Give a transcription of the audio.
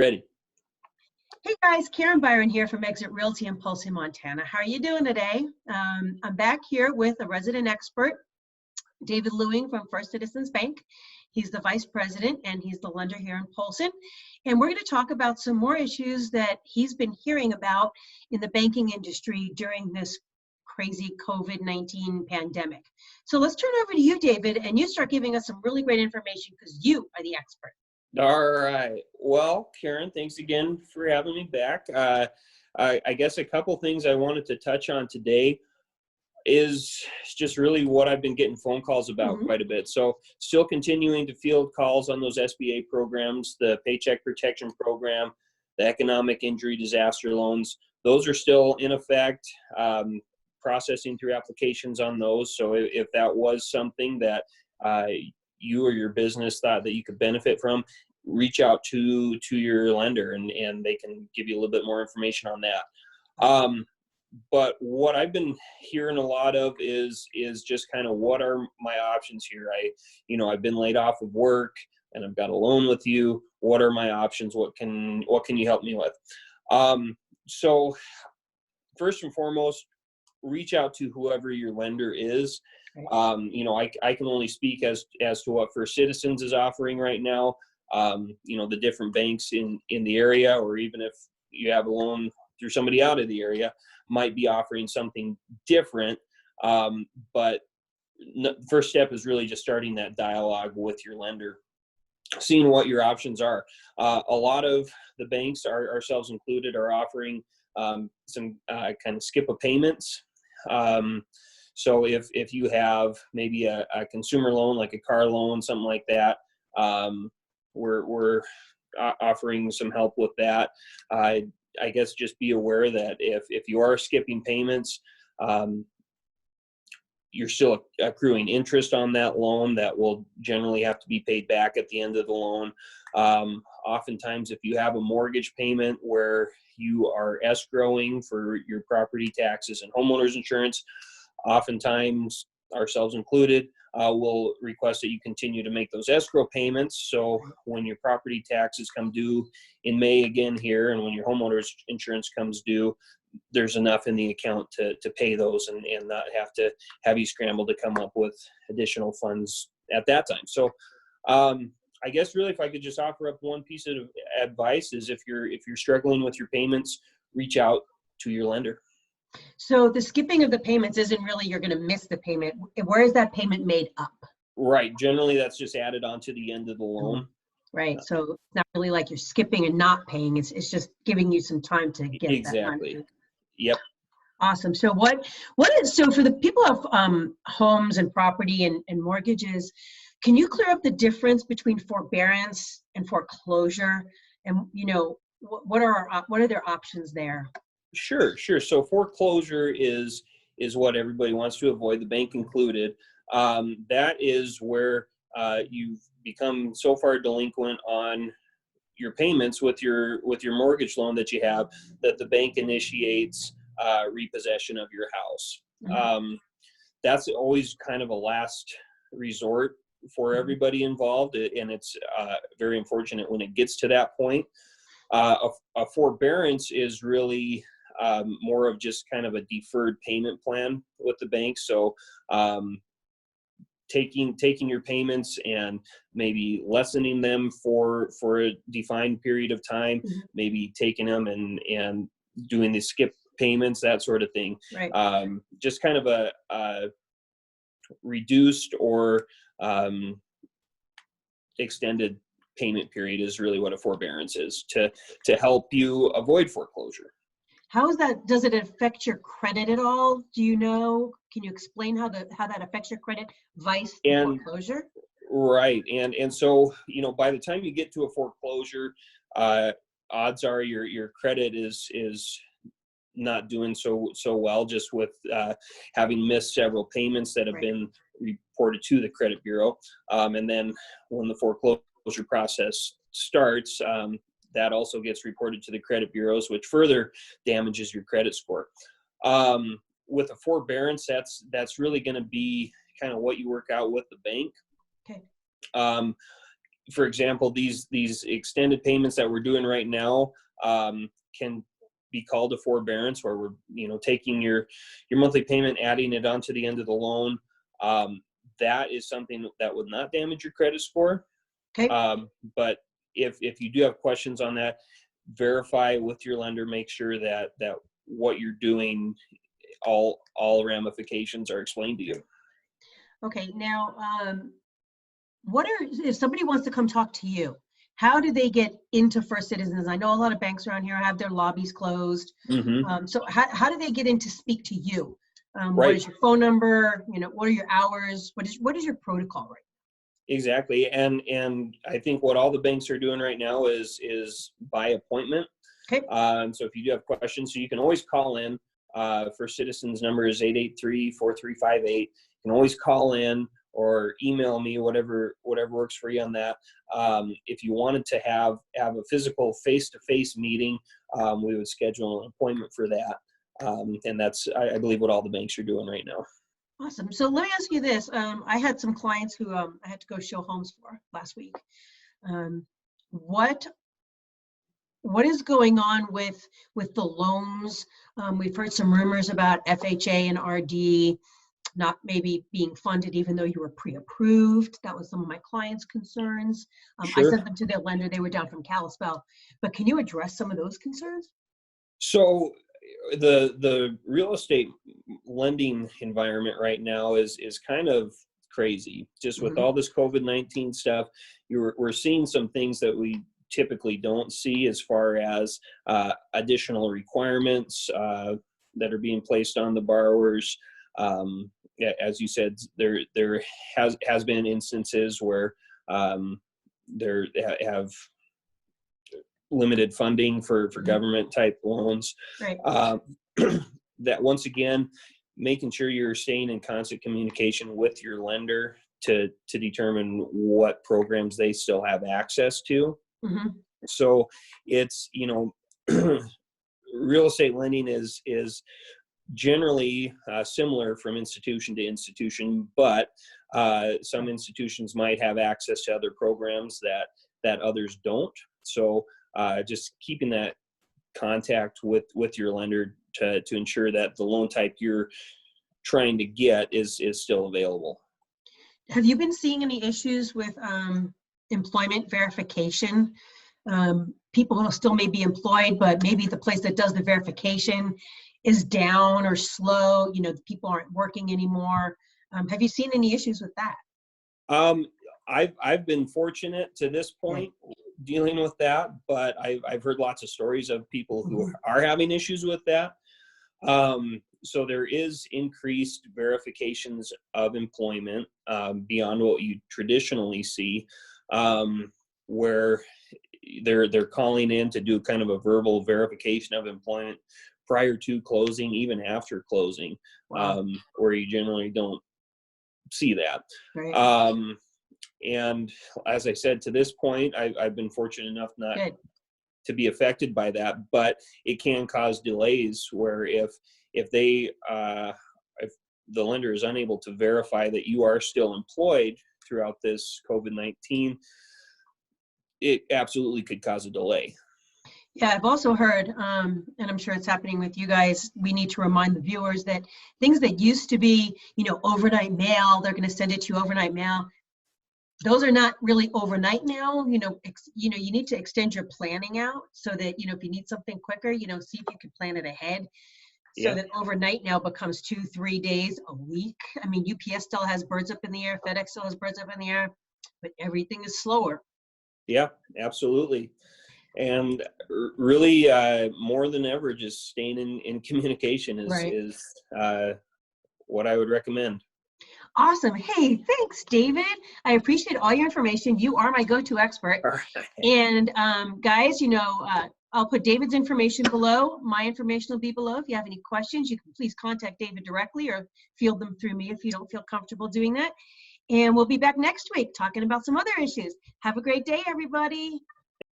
Ready. Hey guys, Karen Byron here from Exit Realty in Polson, Montana. How are you doing today? I'm back here with a resident expert, David Lewing from First Citizens Bank. He's the vice president and he's the lender here in Polson. And we're going to talk about some more issues that he's been hearing about in the banking industry during this crazy COVID-19 pandemic. So let's turn over to you, David, and you start giving us some really great information because you are the expert. All right. Well, Karen, thanks again for having me back. I guess a couple things I wanted to touch on today is just really what I've been getting phone calls about quite a bit. So still continuing to field calls on those SBA programs, the Paycheck Protection Program, the Economic Injury Disaster Loans. Those are still in effect, processing through applications on those. So if that was something that you or your business thought that you could benefit from, reach out to your lender and they can give you a little bit more information on that. But what I've been hearing a lot of is just kind of what are my options here? I've been laid off of work and I've got a loan with you. What are my options? What can you help me with? So first and foremost, reach out to whoever your lender is. I can only speak as to what First Citizens is offering right now. The different banks in the area, or even if you have a loan through somebody out of the area, might be offering something different. But the first step is really just starting that dialogue with your lender, seeing what your options are. A lot of the banks, ourselves included, are offering some kind of skip of payments. So if you have maybe a consumer loan, like a car loan, something like that, we're offering some help with that. I guess just be aware that if you are skipping payments, you're still accruing interest on that loan that will generally have to be paid back at the end of the loan. Oftentimes, if you have a mortgage payment where you are escrowing for your property taxes and homeowners insurance, oftentimes, ourselves included, will request that you continue to make those escrow payments. So when your property taxes come due in May again here, and when your homeowners insurance comes due, there's enough in the account to pay those and not have you scramble to come up with additional funds at that time. So I guess really, if I could just offer up one piece of advice, is if you're struggling with your payments, reach out to your lender. So the skipping of the payments isn't really you're going to miss the payment. Where is that payment made up? Right. Generally, that's just added on to the end of the loan. Right. So it's not really like you're skipping and not paying. It's just giving you some time to get exactly. that money. Yep. Awesome. So so for the people who have homes and property and mortgages, can you clear up the difference between forbearance and foreclosure? And what are their options there? Sure. So foreclosure is what everybody wants to avoid, the bank included. That is where you've become so far delinquent on your payments with your mortgage loan that you have that the bank initiates repossession of your house. That's always kind of a last resort for everybody involved, and it's very unfortunate when it gets to that point. A forbearance is really more of just kind of a deferred payment plan with the bank. So taking your payments and maybe lessening them for a defined period of time, maybe taking them and doing the skip payments, that sort of thing. Right. Just kind of a reduced or extended payment period is really what a forbearance is, to help you avoid foreclosure. How is that? Does it affect your credit at all? Do you know? Can you explain how that affects your credit vice foreclosure? Right. And so, by the time you get to a foreclosure, odds are your credit is not doing so well, just with having missed several payments that have been reported to the credit bureau. And then when the foreclosure process starts, that also gets reported to the credit bureaus, which further damages your credit score. With a forbearance, that's really going to be kind of what you work out with the bank. Okay. for example, these extended payments that we're doing right now can be called a forbearance, where we're, you know, taking your monthly payment, adding it onto the end of the loan. That is something that would not damage your credit score. Okay. But if you do have questions on that, verify with your lender, make sure that what you're doing, all ramifications are explained to you. Okay. Now, if somebody wants to come talk to you, how do they get into First Citizens? I know a lot of banks around here have their lobbies closed. Mm-hmm. So how do they get in to speak to you? What Right. is your phone number? You know, what are your hours? What is your protocol right now? Exactly. And I think what all the banks are doing right now is by appointment. Okay. So if you do have questions, so you can always call in. First Citizens number is 883-4358. You can always call in or email me, whatever works for you on that. If you wanted to have a physical face-to-face meeting, we would schedule an appointment for that. And that's, I believe, what all the banks are doing right now. Awesome. So let me ask you this. I had some clients who I had to go show homes for last week. What is going on with the loans? We've heard some rumors about FHA and RD not maybe being funded, even though you were pre-approved. That was some of my clients' concerns. Sure. I sent them to their lender. They were down from Kalispell. But can you address some of those concerns? So the real estate lending environment right now is kind of crazy. Just with all this COVID-19 stuff, we're seeing some things that we typically don't see, as far as additional requirements that are being placed on the borrowers. As you said, there has been instances where there have limited funding for government type loans. Right. That, once again, making sure you're staying in constant communication with your lender to determine what programs they still have access to. Mm-hmm. So it's, you know, real estate lending is generally similar from institution to institution, but some institutions might have access to other programs that others don't. So just keeping that contact with your lender to ensure that the loan type you're trying to get is still available. Have you been seeing any issues with employment verification? People who still may be employed, but maybe the place that does the verification is down or slow. You know, people aren't working anymore. Have you seen any issues with that? I've been fortunate to this point dealing with that, but I've heard lots of stories of people who are having issues with that. So there is increased verifications of employment beyond what you traditionally see, where they're calling in to do kind of a verbal verification of employment prior to closing, even after closing. Wow. Where you generally don't see that. Right. And as I said, to this point, I've been fortunate enough not to be affected by that, but it can cause delays where if the lender is unable to verify that you are still employed throughout this COVID-19, it absolutely could cause a delay. Yeah, I've also heard, and I'm sure it's happening with you guys, we need to remind the viewers that things that used to be, you know, overnight mail, they're going to send it to you overnight mail. Those are not really overnight now. You know, you need to extend your planning out so that, you know, if you need something quicker, you know, see if you can plan it ahead. So that overnight now becomes 2-3 days a week. I mean, UPS still has birds up in the air, FedEx still has birds up in the air, but everything is slower. Yeah, absolutely. And really, more than ever, just staying in communication is what I would recommend. Awesome. Hey, thanks, David. I appreciate all your information. You are my go-to expert. And guys, you know, I'll put David's information below. My information will be below. If you have any questions, you can please contact David directly or field them through me if you don't feel comfortable doing that. And we'll be back next week talking about some other issues. Have a great day, everybody.